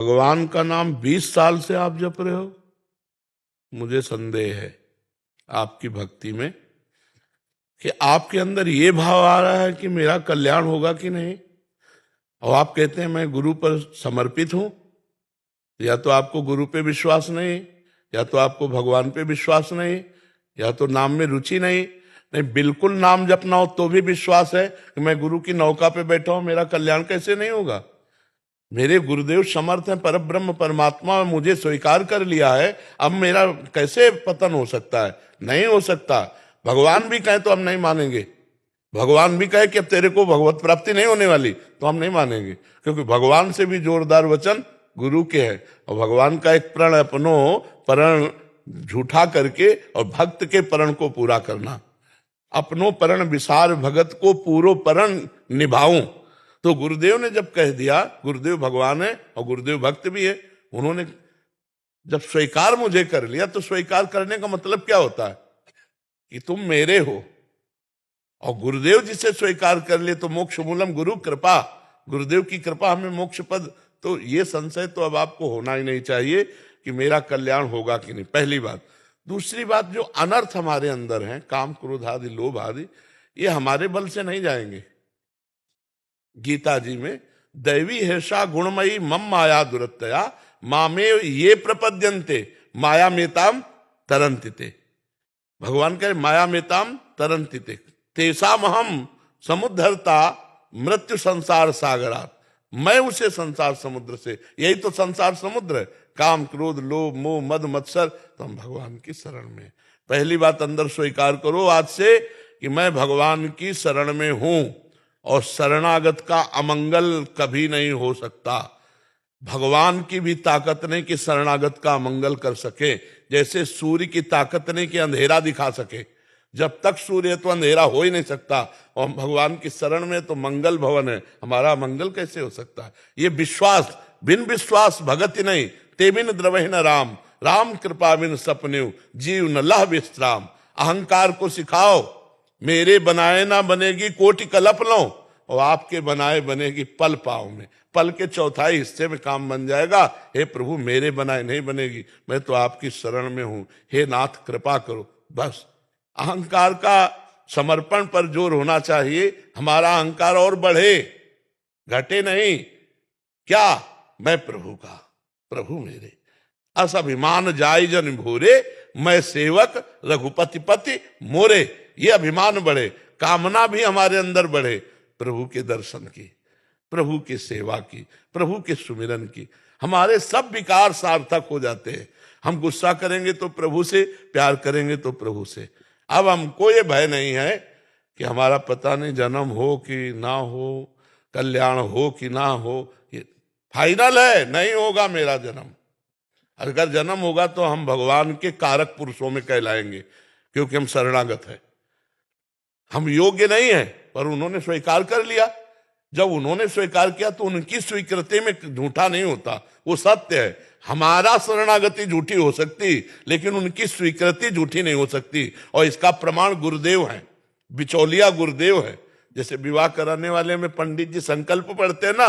भगवान का नाम 20 साल से आप जप रहे हो। मुझे संदेह है आपकी भक्ति में कि आपके अंदर ये भाव आ रहा है कि मेरा कल्याण होगा कि नहीं। और आप कहते हैं मैं गुरु पर समर्पित हूं। या तो आपको गुरु पे विश्वास नहीं, या तो आपको भगवान पे विश्वास नहीं, या तो नाम में रुचि नहीं। नहीं, बिल्कुल नाम जपना हो तो भी विश्वास है कि मैं गुरु की नौका पे बैठा हूं, मेरा कल्याण कैसे नहीं होगा। मेरे गुरुदेव समर्थ हैं, परब्रह्म परमात्मा मुझे स्वीकार कर लिया है, अब मेरा कैसे पतन हो सकता है। नहीं हो सकता। भगवान भी कहे तो हम नहीं मानेंगे। भगवान भी कहे कि अब तेरे को भगवत प्राप्ति नहीं होने वाली, तो हम नहीं मानेंगे, क्योंकि भगवान से भी जोरदार वचन गुरु के हैं। और भगवान का एक प्रण अपनो प्रण झूठा करके और भक्त के प्रण को पूरा करना। अपनो प्रण विसार भगत को पूरो प्रण निभाऊं। तो गुरुदेव ने जब कह दिया, गुरुदेव भगवान है और गुरुदेव भक्त भी है, उन्होंने जब स्वीकार मुझे कर लिया, तो स्वीकार करने का मतलब क्या होता है कि तुम मेरे हो। और गुरुदेव जिसे स्वीकार कर ले तो मोक्ष मूलम गुरु कृपा, गुरुदेव की कृपा हमें मोक्ष पद। तो ये संशय तो अब आपको होना ही नहीं चाहिए कि मेरा कल्याण होगा कि नहीं, पहली बात। दूसरी बात, जो अनर्थ हमारे अंदर हैं, काम क्रोध आदि लोभ आदि, ये हमारे बल से नहीं जाएंगे। गीता जी में दैवी हर्षा गुणमयी मम माया दुरत्तया मामे ये प्रपद्यन्ते माया मेताम तरंतिते। भगवान कहे माया मेताम तरंतिते तेसाम हम समुद्धरता मृत्यु संसार सागरात। मैं उसे संसार समुद्र से, यही तो संसार समुद्र है, काम क्रोध लोभ मोह मद मत्सर। तो हम भगवान की शरण में। पहली बात अंदर स्वीकार करो आज से कि मैं भगवान की शरण में हूं, और शरणागत का अमंगल कभी नहीं हो सकता। भगवान की भी ताकत नहीं कि शरणागत का अमंगल कर सके, जैसे सूर्य की ताकत नहीं कि अंधेरा दिखा सके। जब तक सूर्य है तो अंधेरा हो ही नहीं सकता, और भगवान की शरण में तो मंगल भवन है, हमारा मंगल कैसे हो सकता है। ये विश्वास, बिन विश्वास भगति नहीं, ते बिन द्रवहि न राम, राम कृपा बिन सपन्यु जीव न लह विश्राम। अहंकार को सिखाओ, मेरे बनाए ना बनेगी कोटि कल्प लो, और आपके बनाए बनेगी पल पाँव में। पल के चौथाई हिस्से में काम बन जाएगा। हे प्रभु, मेरे बनाए नहीं बनेगी, मैं तो आपकी शरण में हूं, हे नाथ कृपा करो। बस अहंकार का समर्पण पर जोर होना चाहिए। हमारा अहंकार और बढ़े, घटे नहीं। क्या? मैं प्रभु का, प्रभु मेरे। अस अभिमान जाय जन भोरे, मैं सेवक रघुपति पति मोरे। ये अभिमान बढ़े, कामना भी हमारे अंदर बढ़े, प्रभु के दर्शन की, प्रभु की सेवा की, प्रभु के सुमिरन की। हमारे सब विकार सार्थक हो जाते हैं। हम गुस्सा करेंगे तो प्रभु से, प्यार करेंगे तो प्रभु से। अब हमको ये भय नहीं है कि हमारा पता नहीं जन्म हो कि ना हो, कल्याण हो कि ना हो। ये फाइनल है, नहीं होगा मेरा जन्म। अगर जन्म होगा तो हम भगवान के कारक पुरुषों में कहलाएंगे, क्योंकि हम शरणागत हैं। हम योग्य नहीं है, पर उन्होंने स्वीकार कर लिया। जब उन्होंने स्वीकार किया तो उनकी स्वीकृति में झूठा नहीं होता, वो सत्य है। हमारा शरणागति झूठी हो सकती, लेकिन उनकी स्वीकृति झूठी नहीं हो सकती। और इसका प्रमाण गुरुदेव है, बिचौलिया गुरुदेव है। जैसे विवाह कराने वाले में पंडित जी संकल्प पढ़ते हैं ना,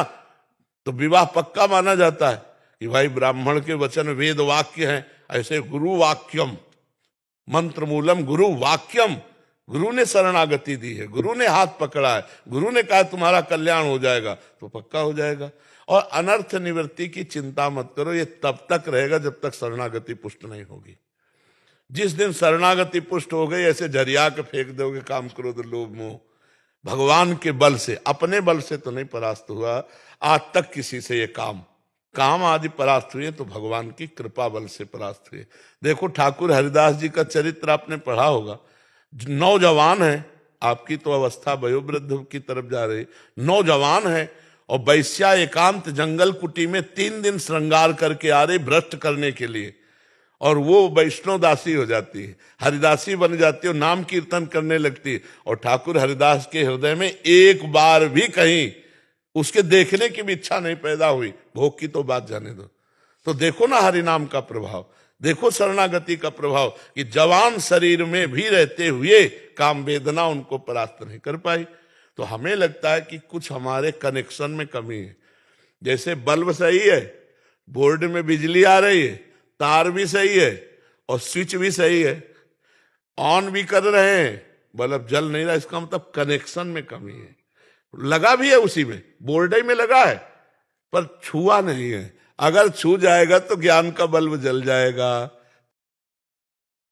तो विवाह पक्का माना जाता है कि भाई ब्राह्मण के वचन वेद वाक्य हैं। ऐसे गुरु वाक्यम मंत्र मूलम गुरु वाक्यम, गुरु ने शरणागति दी है, गुरु ने हाथ पकड़ा है, गुरु ने कहा तुम्हारा कल्याण हो जाएगा, तो पक्का हो जाएगा। और अनर्थ निवृत्ति की चिंता मत करो, ये तब तक रहेगा जब तक शरणागति पुष्ट नहीं होगी। जिस दिन शरणागति पुष्ट हो गई, ऐसे झरिया के फेंक दोगे काम क्रोध लोभ मोह। भगवान के बल से, अपने बल से तो नहीं परास्त हुआ आज तक किसी से। ये काम आदि परास्त हुए तो भगवान की कृपा बल से परास्त हुए। देखो ठाकुर हरिदास जी का चरित्र आपने पढ़ा होगा। नौजवान है, आपकी तो अवस्था वयोवृद्ध की तरफ जा रही, नौजवान है, और वैश्या एकांत जंगल कुटी में 3 दिन श्रृंगार करके आ रही भ्रष्ट करने के लिए, और वो वैष्णव दासी हो जाती है, हरिदासी बन जाती है, और नाम कीर्तन करने लगती है। और ठाकुर हरिदास के हृदय में एक बार भी कहीं उसके देखने की भी इच्छा नहीं पैदा हुई, भोग की तो बात जाने दो। तो देखो ना हरिनाम का प्रभाव, देखो शरणागति का प्रभाव, कि जवान शरीर में भी रहते हुए काम वेदना उनको परास्त नहीं कर पाई। तो हमें लगता है कि कुछ हमारे कनेक्शन में कमी है। जैसे बल्ब सही है, बोर्ड में बिजली आ रही है, तार भी सही है और स्विच भी सही है, ऑन भी कर रहे हैं, बल्ब जल नहीं रहा, इसका मतलब कनेक्शन में कमी है। लगा भी है उसी में, बोर्ड ही में लगा है, पर छुआ नहीं है। अगर छू जाएगा तो ज्ञान का बल्ब जल जाएगा,